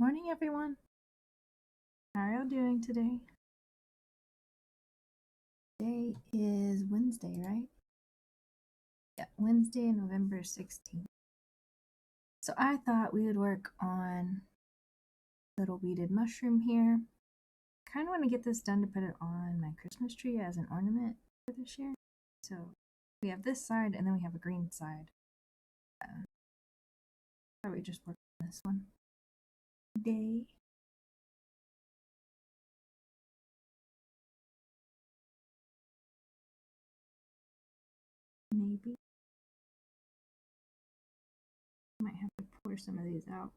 Morning, everyone. How are you doing today? Today is Wednesday, right? Yeah, Wednesday, November 16th. So I thought we would work on little beaded mushroom here. Kind of want to get this done to put it on my Christmas tree as an ornament for this year. So we have this side and then we have a green side. So we just work on this one today. Maybe. Might have to pour some of these out.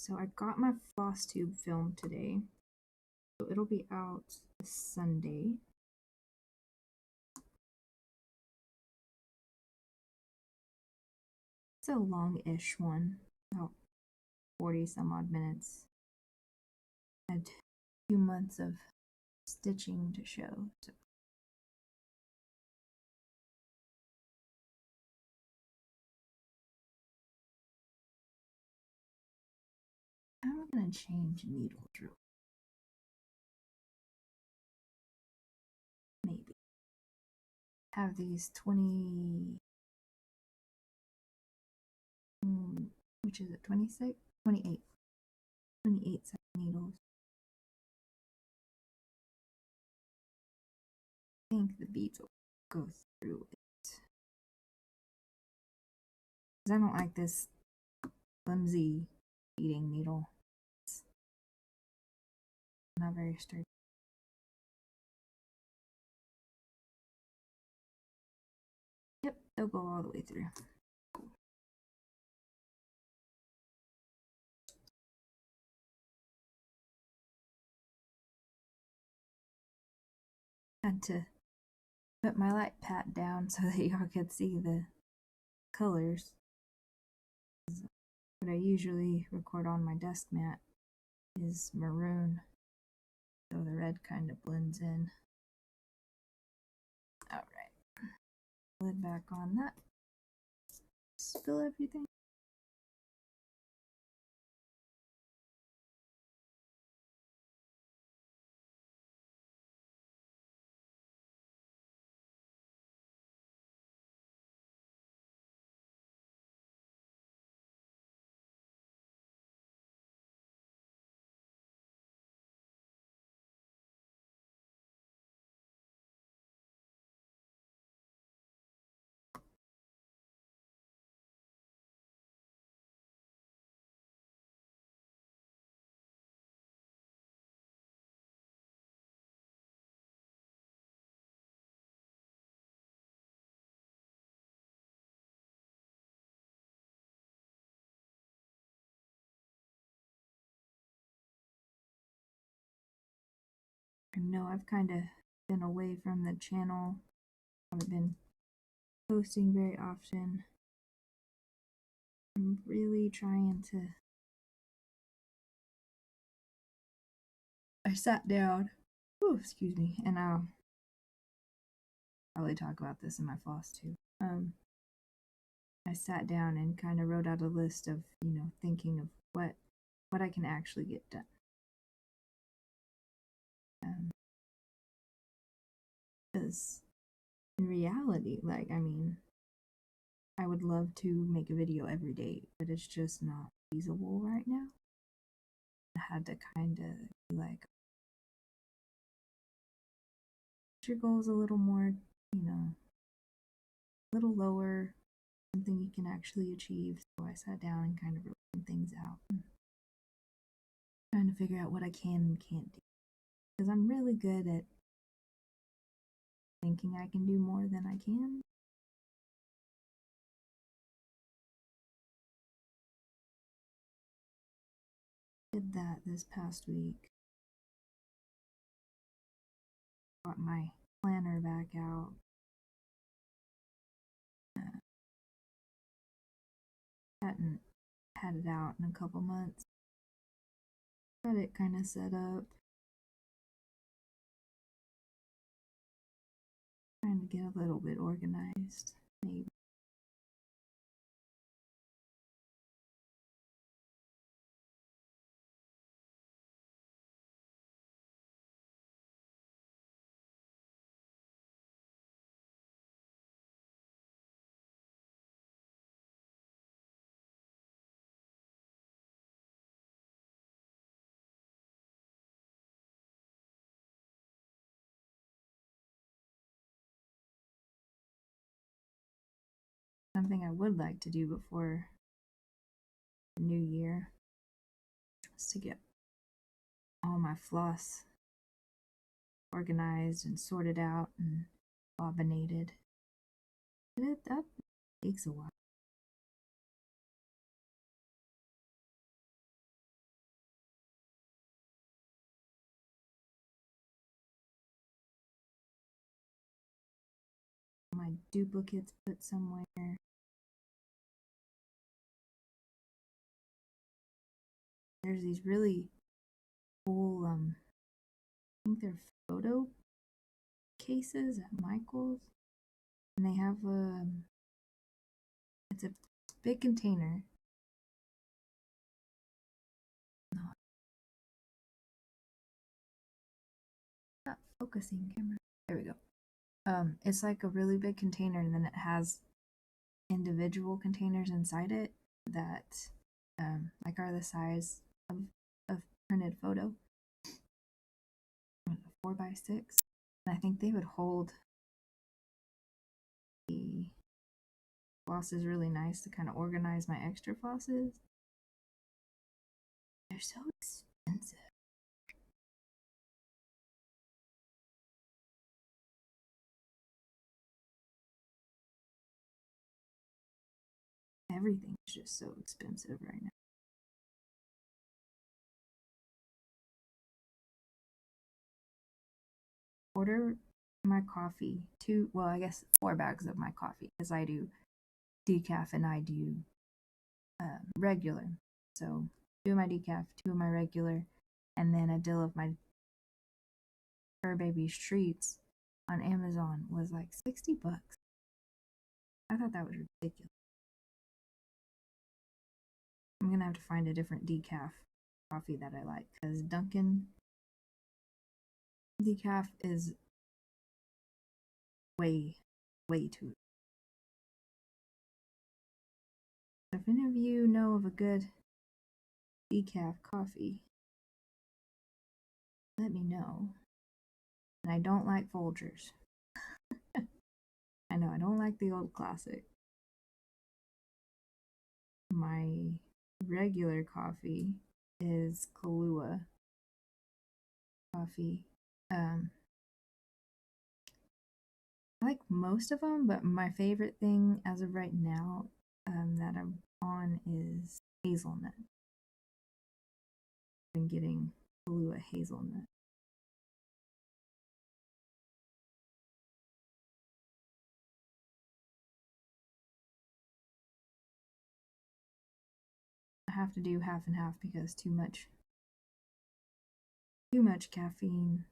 So I got my floss tube film today. So it'll be out this Sunday. It's a long-ish one, about 40 some odd minutes. I had a few months of stitching to show. So. I'm gonna change needle drill. Maybe. Have these 20, which is it, 26? 28. 28 set needles. I think the beads will go through it. Because I don't like this flimsy beading needle. It's not very sturdy. Yep, they'll go all the way through. Had to put my light pad down so that y'all could see the colors. What I usually record on my desk mat is maroon, so the red kind of blends in. Alright, lid back on that. Spill everything. I know I've kind of been away from the channel. I haven't been posting very often. I'm really trying to. I sat down. Ooh, excuse me, and I'll probably talk about this in my floss too. I sat down and kind of wrote out a list of, thinking of what I can actually get done. Because in reality, I would love to make a video every day, but it's just not feasible right now. I had to kind of be like, your goal is a little more, a little lower, something you can actually achieve. So I sat down and kind of wrote some things out, trying to figure out what I can and can't do. Because I'm really good at thinking I can do more than I can. Did that this past week. Got my planner back out. Hadn't had it out in a couple months. Got it kind of set up. Trying to get a little bit organized, maybe. Something I would like to do before the new year is to get all my floss organized and sorted out and bobbinated. That takes a while. My duplicates put somewhere. There's these really cool, I think they're photo cases at Michael's, and they have it's a big container. Not focusing camera. There we go. It's like a really big container, and then it has individual containers inside it that like are the size of a printed photo, 4x6, and I think they would hold the flosses really nice to kind of organize my extra flosses. They're so expensive. Everything's just so expensive right now. Order my coffee, I guess 4 bags of my coffee, because I do decaf and I do regular. So 2 of my decaf, 2 of my regular, and then a deal of my Fur Baby's treats on Amazon was like $60. I thought that was ridiculous. I'm gonna have to find a different decaf coffee that I like, because Dunkin' decaf is way too. If any of you know of a good decaf coffee, let me know. And I don't like Folgers. I know, I don't like the old classic. My regular coffee is Kahlua coffee. I like most of them, but my favorite thing as of right now that I'm on is hazelnut. I've been getting Kahlua hazelnut. I have to do half and half because too much caffeine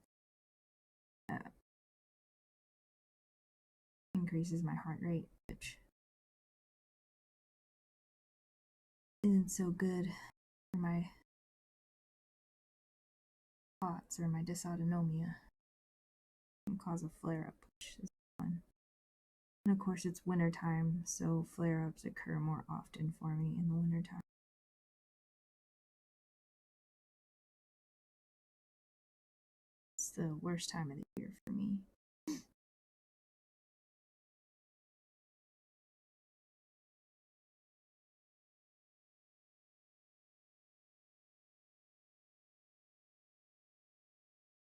increases my heart rate, which isn't so good for my POTS or my dysautonomia. It can cause a flare up, which is fun. And of course, it's winter time, so flare ups occur more often for me in the winter time. It's the worst time of the year for me.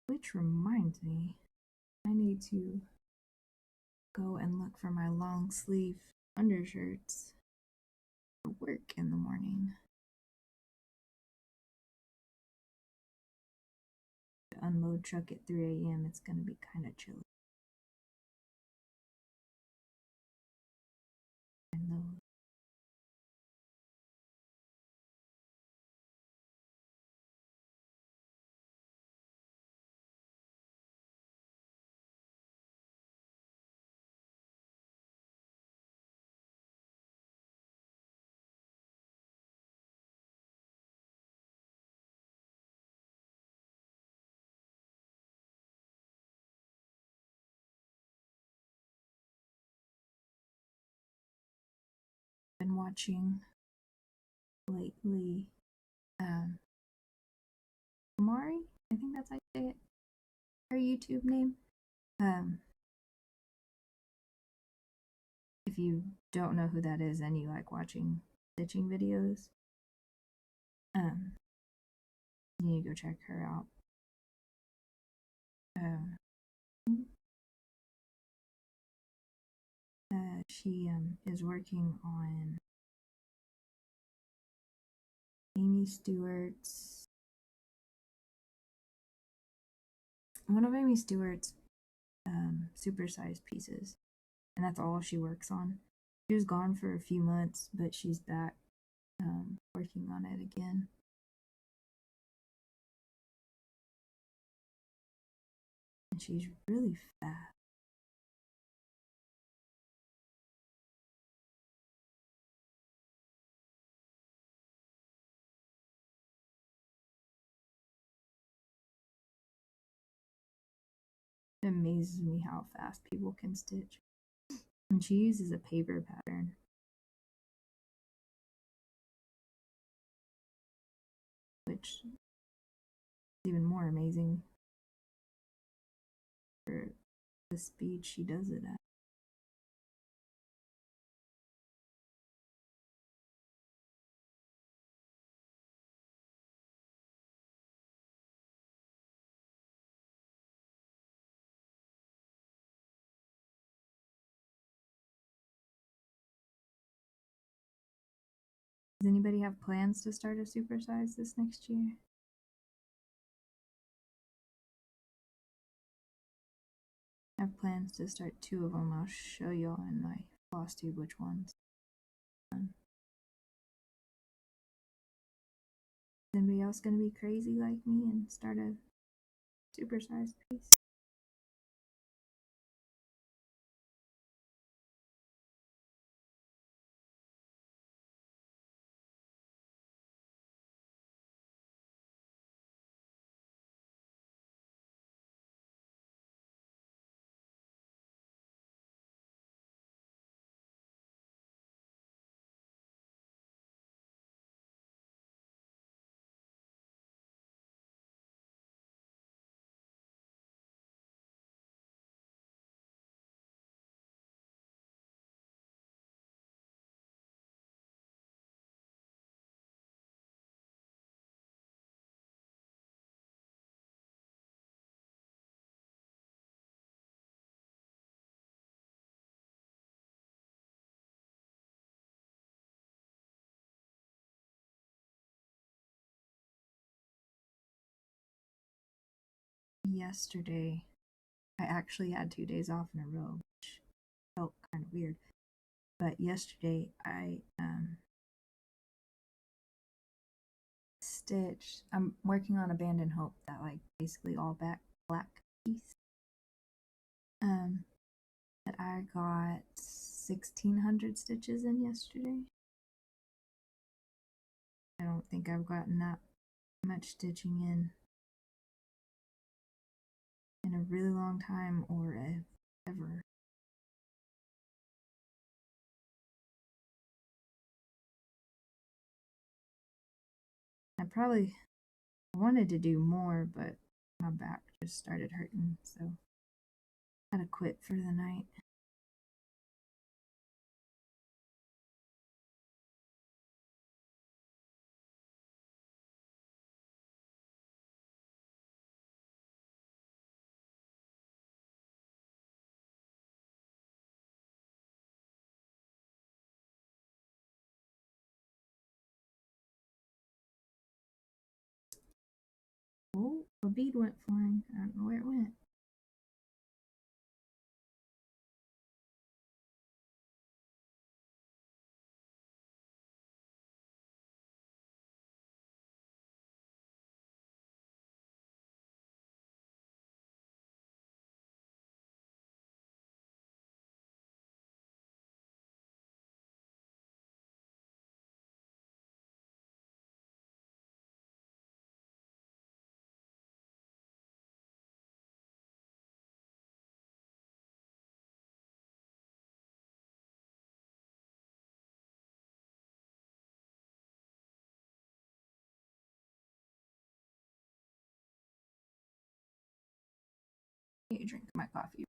Which reminds me, I need to go and look for my long sleeve undershirts for work in the morning. unload truck at 3 a.m., it's going to be kind of chilly. Been watching lately Amari, I think that's how you say it, her YouTube name. If you don't know who that is and you like watching stitching videos, you need to go check her out. She is working on Amy Stewart's, one of Amy Stewart's supersized pieces, and that's all she works on. She was gone for a few months, but she's back working on it again. And she's really fast. It amazes me how fast people can stitch. And she uses a paper pattern. Which is even more amazing for the speed she does it at. Does anybody have plans to start a supersize this next year? I have plans to start 2 of them. I'll show y'all in my flosstube which ones. Is anybody else going to be crazy like me and start a supersized piece? Yesterday, I actually had 2 days off in a row, which felt kind of weird. But yesterday, I stitched. I'm working on Abandon Hope, that like basically all back black piece. That I got 1,600 stitches in yesterday. I don't think I've gotten that much stitching in a really long time or ever. I probably wanted to do more, but my back just started hurting, so I had to quit for the night. Oh, a bead went flying. I don't know where it went. I need to drink my coffee.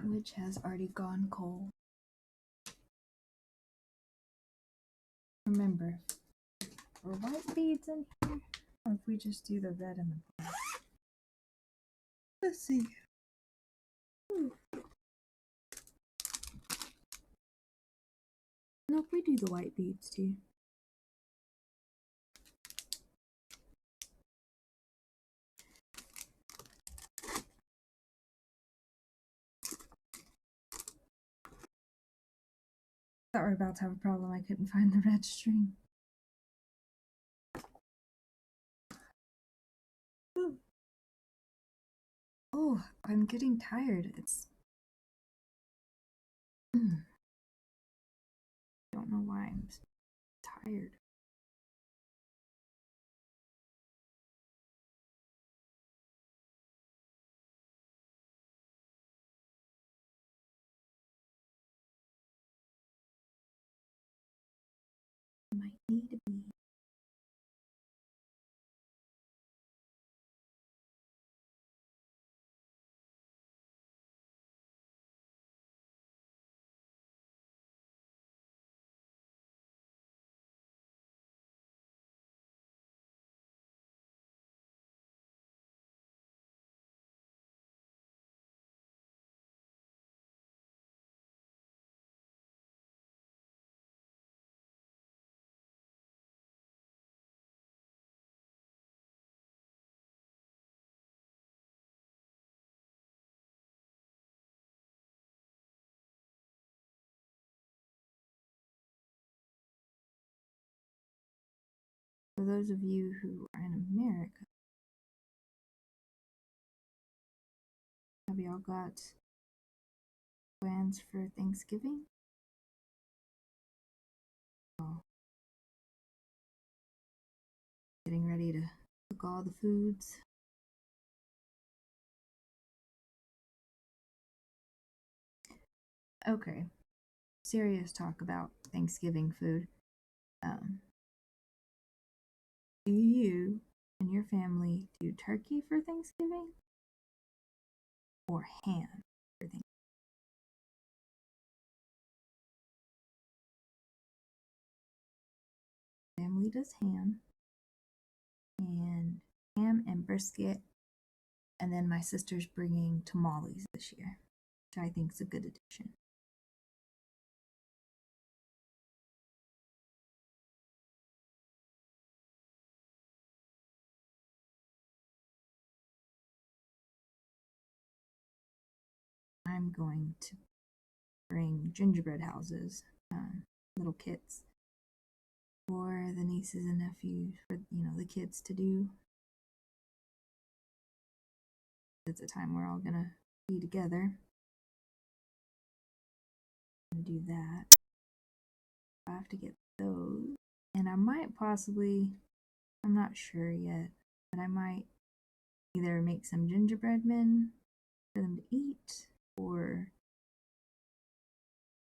Which has already gone cold. Remember, are white beads in here? Or if we just do the red and the black? Let's see. Ooh. Nope, we do the white beads too. Thought we were about to have a problem. I couldn't find the red string. Ooh. Oh, I'm getting tired. It's. Don't know why I'm tired. Might need to be. For those of you who are in America, have y'all got plans for Thanksgiving? Oh, getting ready to cook all the foods. Okay, serious talk about Thanksgiving food. Do you and your family do turkey for Thanksgiving or ham for Thanksgiving? Family does ham and brisket, and then my sister's bringing tamales this year, which I think is a good addition. I'm going to bring gingerbread houses, little kits for the nieces and nephews, for the kids to do. It's a time we're all gonna be together. I'm gonna do that. I have to get those, and I might possibly, I'm not sure yet, but I might either make some gingerbread men for them to eat, or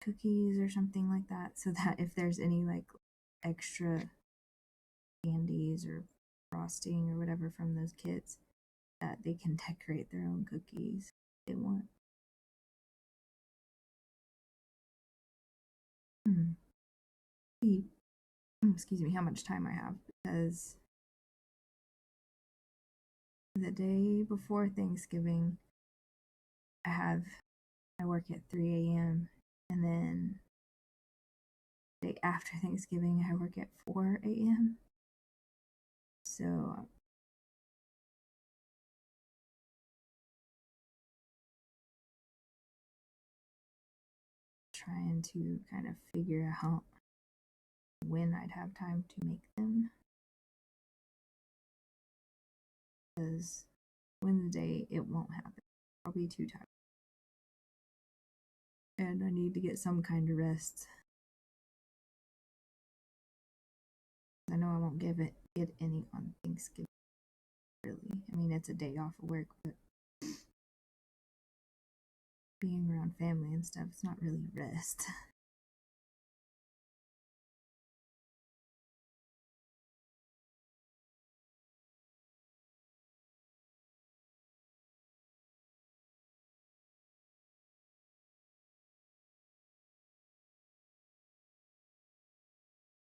cookies or something like that, so that if there's any like extra candies or frosting or whatever from those kits, that they can decorate their own cookies if they want. See, excuse me, how much time I have, because the day before Thanksgiving, I work at 3 a.m. and then day after Thanksgiving, I work at 4 a.m. So I'm trying to kind of figure out when I'd have time to make them. Because Wednesday, it won't happen. I'll be too tired. And I need to get some kind of rest. I know I won't get any on Thanksgiving, really. I mean, it's a day off of work, but being around family and stuff, it's not really rest.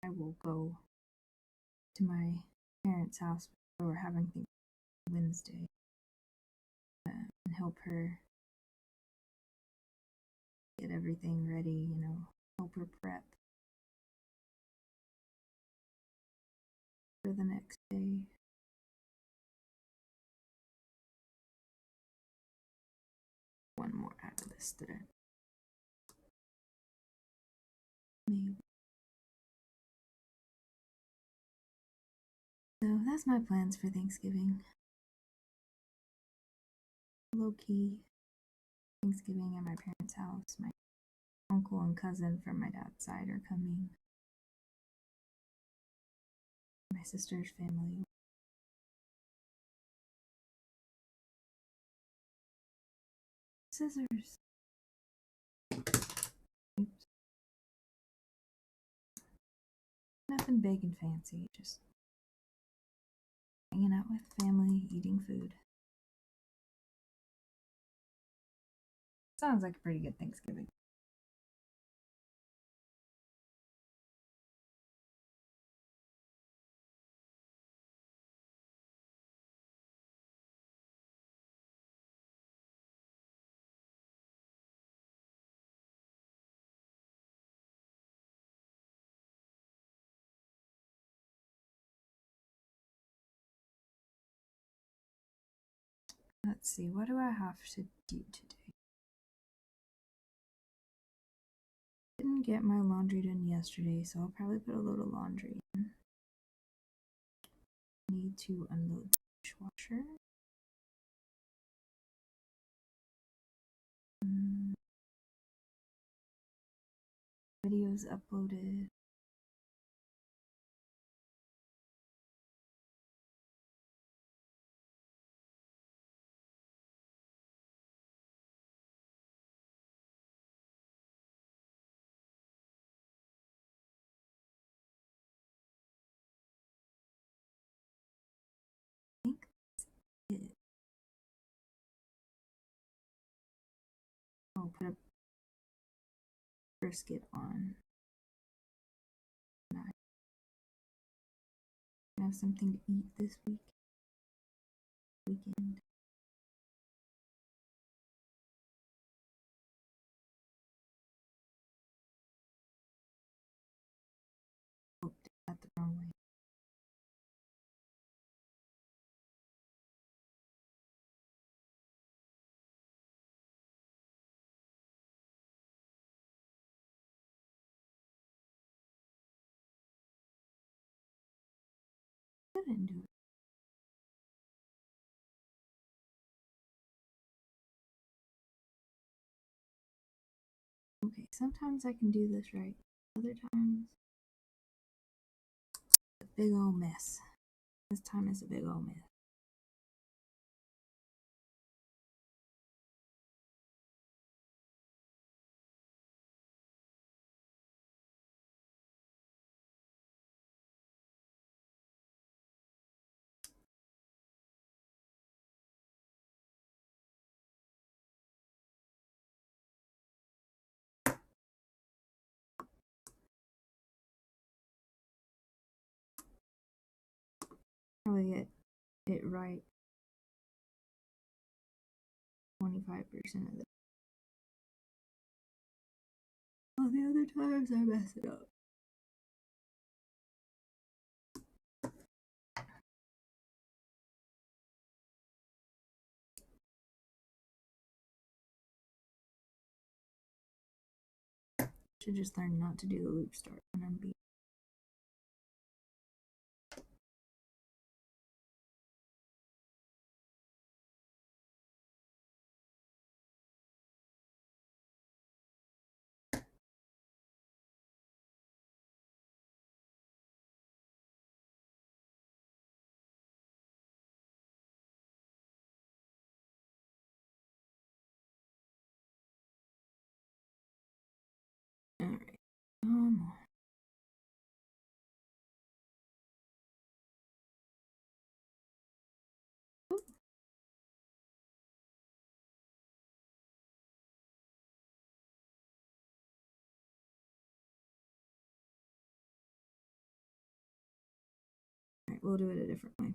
I will go to my parents' house where we're having things Wednesday and help her get everything ready, help her prep for the next day. One more out of this that I made. So that's my plans for Thanksgiving. Low key Thanksgiving at my parents' house. My uncle and cousin from my dad's side are coming. My sister's family. Scissors. Oops. Nothing big and fancy, just hanging out with family, eating food. Sounds like a pretty good Thanksgiving. Let's see, what do I have to do today? Didn't get my laundry done yesterday, so I'll probably put a load of laundry in. Need to unload the dishwasher. Videos uploaded. I think that's it. I'll put a brisket on. I have something to eat this weekend. Oh, did that the wrong way. I didn't do it. Okay, sometimes I can do this right. Other times, it's a big old mess. This time is a big old mess. Probably get it right 25% of it. All the other times I mess it up. should just learn not to do the loop start when I'm beading. Alright, come on. Alright, we'll do it a different way.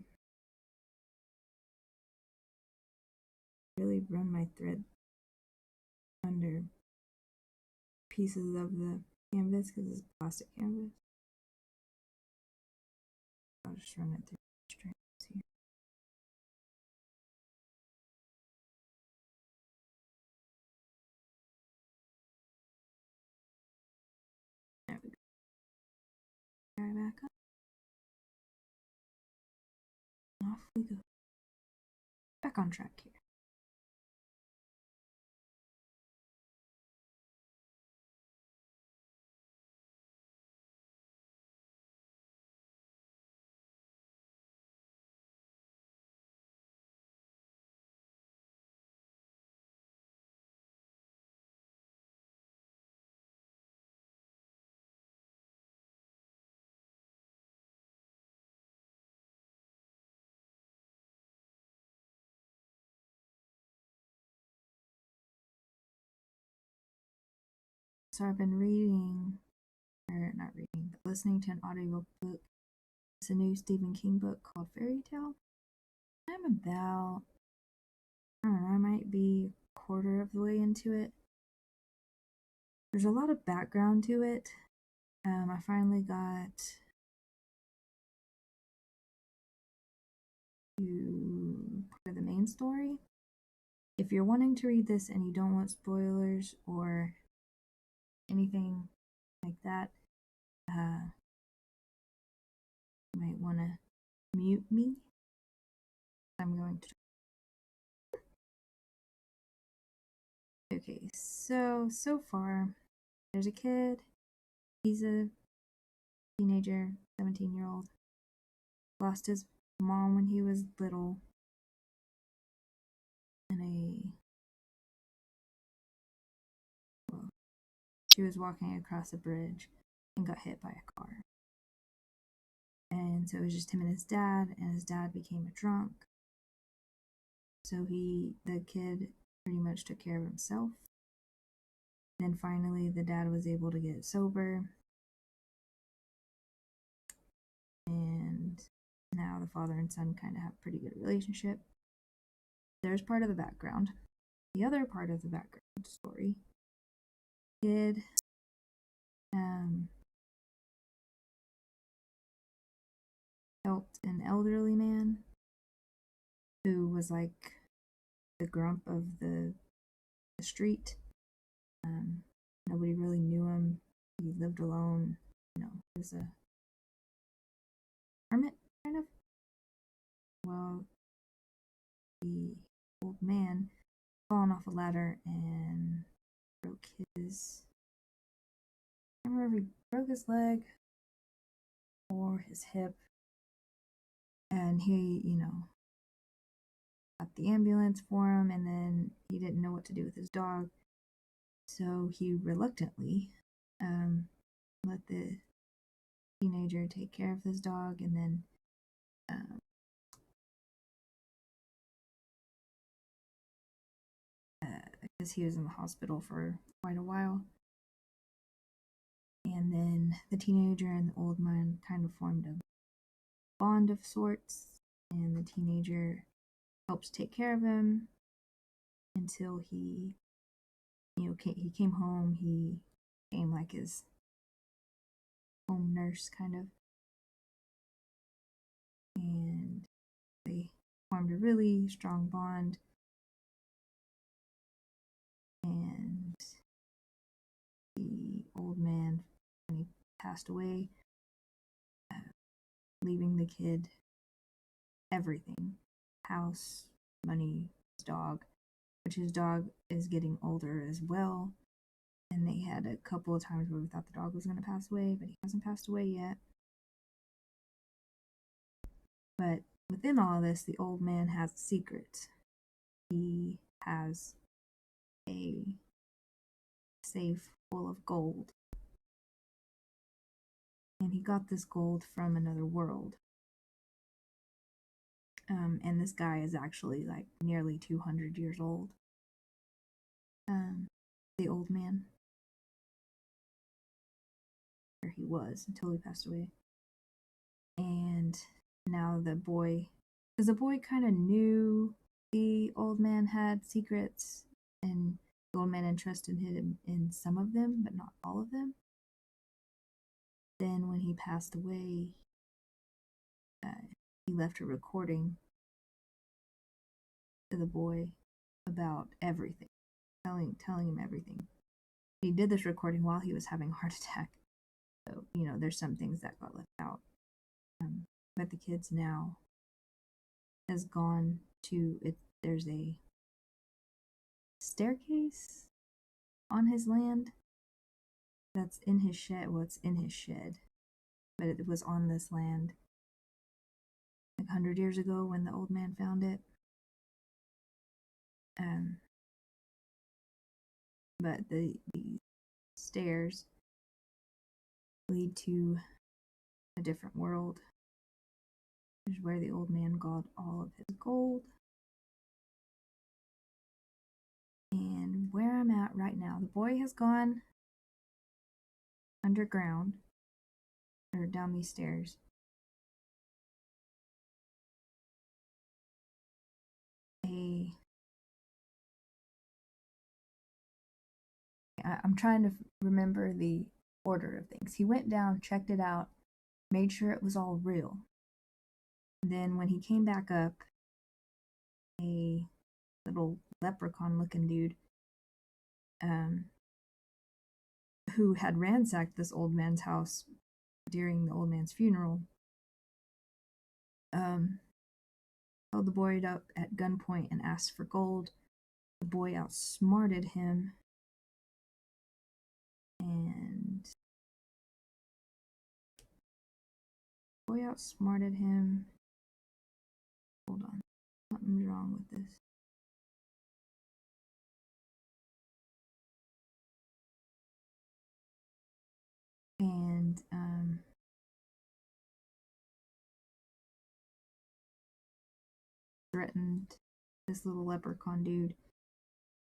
Really run my thread under pieces of the canvas because it's plastic canvas. I'll just run it through the strings here. There we go. Carry back up. Off we go. Back on track here. So I've been reading, or not reading, but listening to an audiobook. It's a new Stephen King book called Fairy Tale. I'm about, I don't know, I might be a quarter of the way into it. There's a lot of background to it. I finally got to part of the main story. If you're wanting to read this and you don't want spoilers or anything like that, you might want to mute me. I'm going to. Okay, so far, there's a kid. He's a teenager, 17-year-old. Lost his mom when he was little she was walking across a bridge and got hit by a car. And so it was just him and his dad became a drunk. So the kid pretty much took care of himself. Then finally the dad was able to get sober. And now the father and son kind of have a pretty good relationship. There's part of the background. The other part of the background story, kid helped an elderly man who was like the grump of the street. Nobody really knew him. He lived alone. You know, he was a hermit, kind of. Well, the old man fallen off a ladder and broke his. I can't remember if he broke his leg or his hip. And he, got the ambulance for him, and then he didn't know what to do with his dog. So he reluctantly let the teenager take care of his dog, and then because he was in the hospital for quite a while. And then the teenager and the old man kind of formed a bond of sorts, and the teenager helped take care of him until he came home. He became like his home nurse, kind of. And they formed a really strong bond. And the old man when he passed away, leaving the kid everything: house, money, his dog, which his dog is getting older as well. And they had a couple of times where we thought the dog was going to pass away, but he hasn't passed away yet. But within all of this, the old man has a secret. He has a safe full of gold. And he got this gold from another world. And this guy is actually like nearly 200 years old. The old man. Where he was until he passed away. And now the boy, because the boy kind of knew the old man had secrets, and the old man entrusted him in some of them, but not all of them. Then when he passed away, he left a recording to the boy about everything, telling him everything. He did this recording while he was having a heart attack, so there's some things that got left out. But the kids now has gone to it. There's a staircase on his land that's in his shed. Well, it's in his shed, but it was on this land like 100 years ago when the old man found it. But the stairs lead to a different world, which is where the old man got all of his gold. And where I'm at right now, the boy has gone underground, or down these stairs. I'm trying to remember the order of things. He went down, checked it out, made sure it was all real. Then when he came back up, a little leprechaun looking dude who had ransacked this old man's house during the old man's funeral held the boy up at gunpoint and asked for gold. The boy outsmarted him, and Hold on, something's wrong with this. And threatened this little leprechaun dude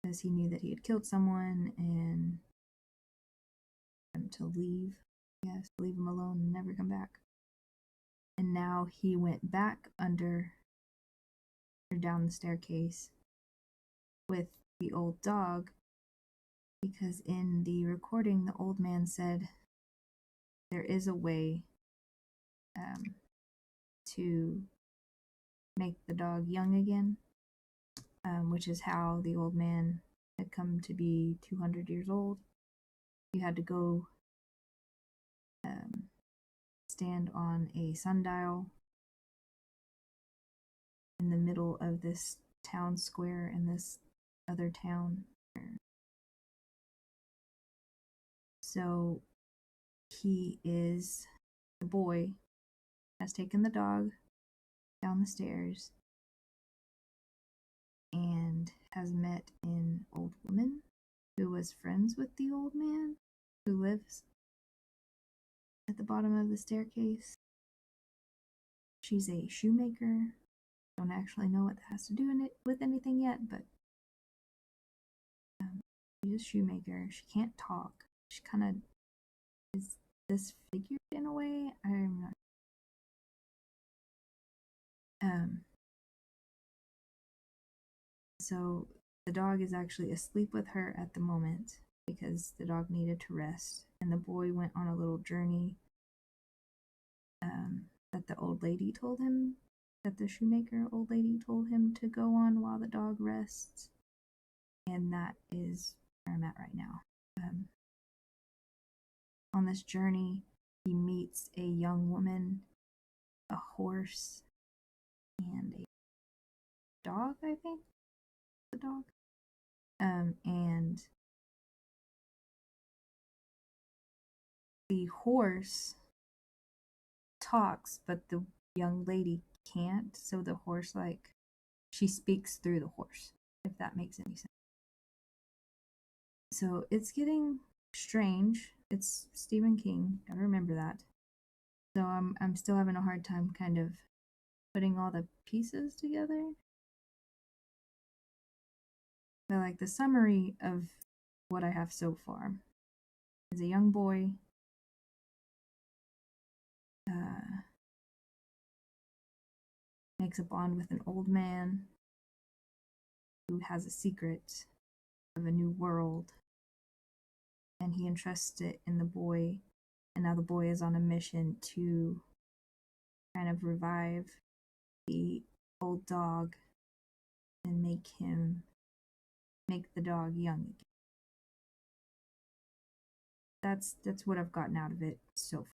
because he knew that he had killed someone, and him to leave. Yes, leave him alone and never come back. And now he went back under or down the staircase with the old dog, because in the recording the old man said there is a way to make the dog young again, which is how the old man had come to be 200 years old. You had to go stand on a sundial in the middle of this town square in this other town. So the boy has taken the dog down the stairs and has met an old woman who was friends with the old man who lives at the bottom of the staircase. She's a shoemaker. Don't actually know what that has to do with anything yet, but she's a shoemaker. She can't talk. She kind of is disfigured in a way. I'm not. So the dog is actually asleep with her at the moment because the dog needed to rest, and the boy went on a little journey that the old lady told him, that the shoemaker old lady told him to go on while the dog rests. And that is where I'm at right now. on this journey, he meets a young woman, a horse, and a dog, I think. The dog. And the horse talks, but the young lady can't. So the horse, like, she speaks through the horse, if that makes any sense. So it's getting strange. It's Stephen King. Gotta remember that. So I'm still having a hard time kind of putting all the pieces together. But like the summary of what I have so far is a young boy makes a bond with an old man who has a secret of a new world, and he entrusts it in the boy, and now the boy is on a mission to kind of revive the old dog and make the dog young again. That's what I've gotten out of it so far.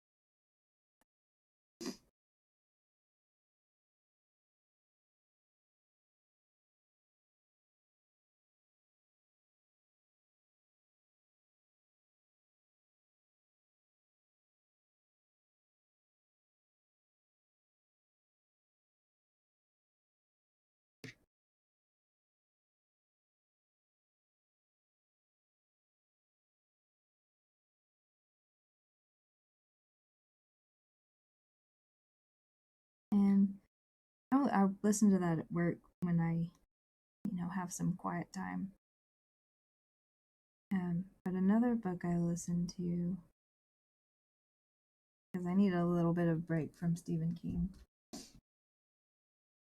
And I'll listen to that at work when I, have some quiet time. But another book I listened to, because I need a little bit of break from Stephen King.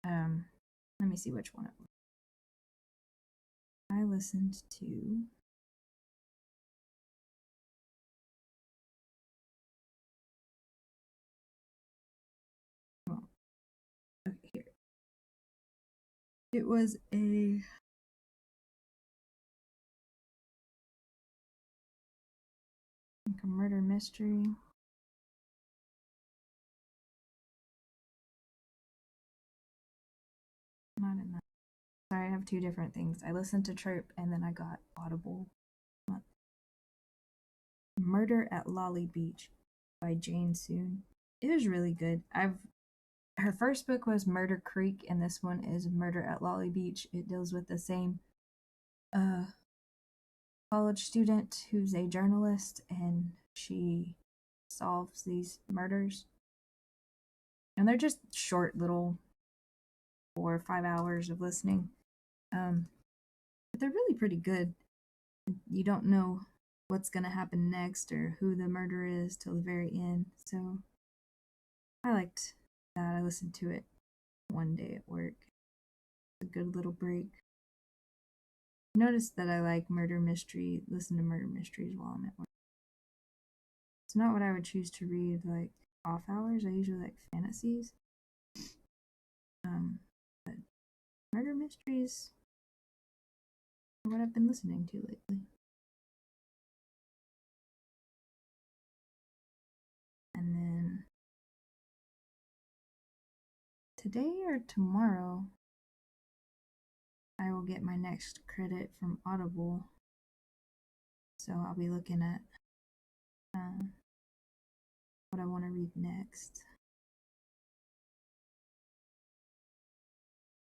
Let me see which one it was. I listened to okay, here. It was a murder mystery. Not in that. Sorry, I have two different things. I listened to Chirp and then I got Audible. Murder at Lolly Beach by Jane Soon. It was really good. Her first book was Murder Creek, and this one is Murder at Lolly Beach. It deals with the same college student who's a journalist, and she solves these murders. And they're just short little 4 or 5 hours of listening. But they're really pretty good. You don't know what's going to happen next or who the murderer is till the very end. So I liked that. I listened to it one day at work. A good little break. Notice that I like listen to murder mysteries while I'm at work. It's not what I would choose to read like off hours. I usually like fantasies. But murder mysteries are what I've been listening to lately. And then today or tomorrow, I will get my next credit from Audible. So I'll be looking at what I want to read next.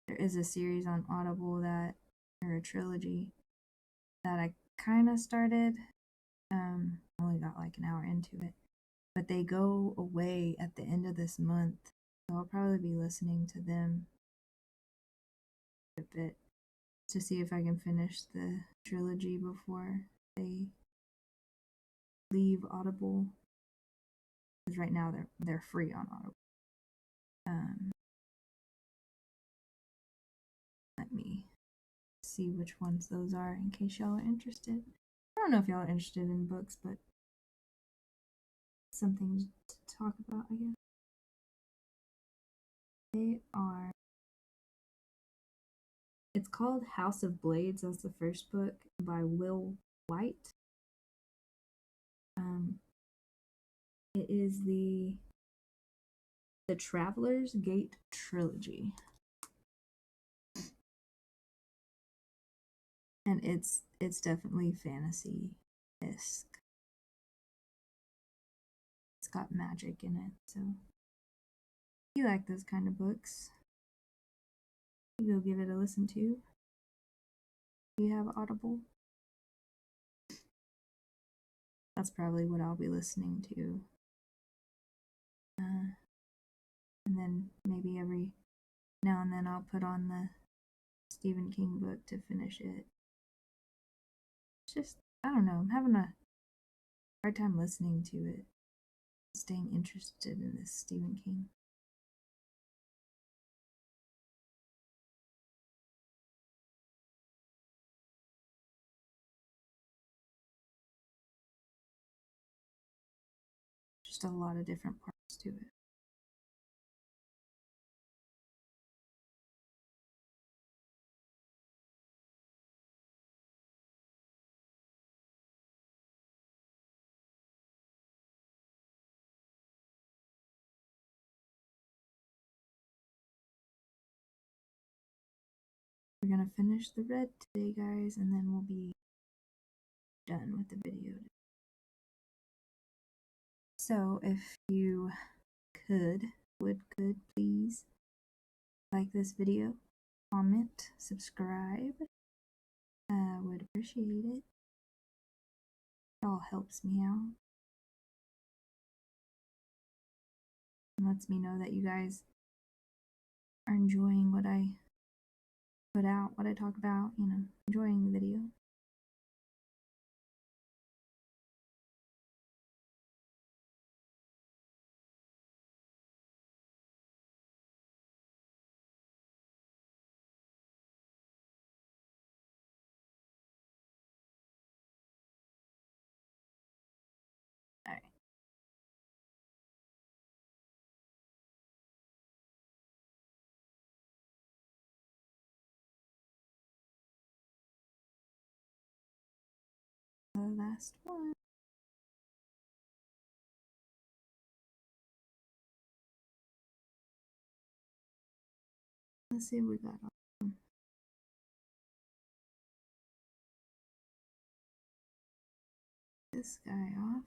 There is a series on Audible or a trilogy that I kind of started. Only got like an hour into it, but they go away at the end of this month, so I'll probably be listening to them a bit to see if I can finish the trilogy before they leave Audible. Because right now they're free on Audible. Let me see which ones those are in case y'all are interested. I don't know if y'all are interested in books, but something to talk about, I guess. They are. It's called House of Blades. That's the first book by Will White. It is the Traveler's Gate trilogy. And it's definitely fantasy-esque. It's got magic in it, so if you like those kind of books, you go give it a listen to. You have Audible. That's probably what I'll be listening to. And then maybe every now and then I'll put on the Stephen King book to finish it. It's just, I don't know, I'm having a hard time listening to it, staying interested in this Stephen King. Just a lot of different parts to it. We're gonna finish the red today, guys, and then we'll be done with the video. So if you could please like this video, comment, subscribe. I would appreciate it. It all helps me out and lets me know that you guys are enjoying what I put out, what I talk about, you know, enjoying the video. Alright. The last one. Let's see what we got on. This guy off.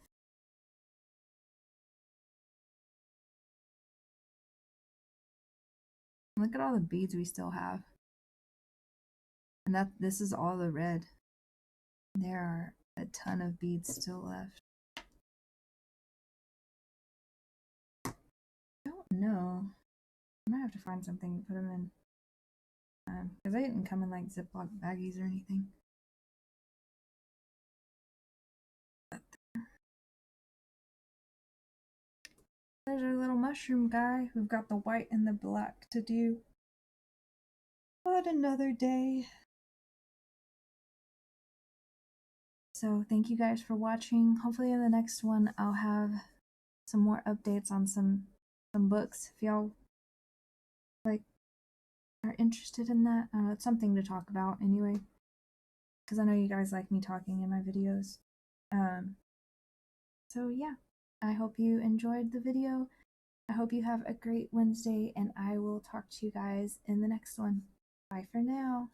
Look at all the beads we still have. And this is all the red. There are a ton of beads still left. I don't know. I might have to find something to put them in. Because they didn't come in like Ziploc baggies or anything. There's our little mushroom guy. We've got the white and the black to do. But another day. So thank you guys for watching. Hopefully in the next one I'll have some more updates on some books. If y'all like are interested in that, I don't know, it's something to talk about anyway. Because I know you guys like me talking in my videos. So yeah, I hope you enjoyed the video. I hope you have a great Wednesday, and I will talk to you guys in the next one. Bye for now.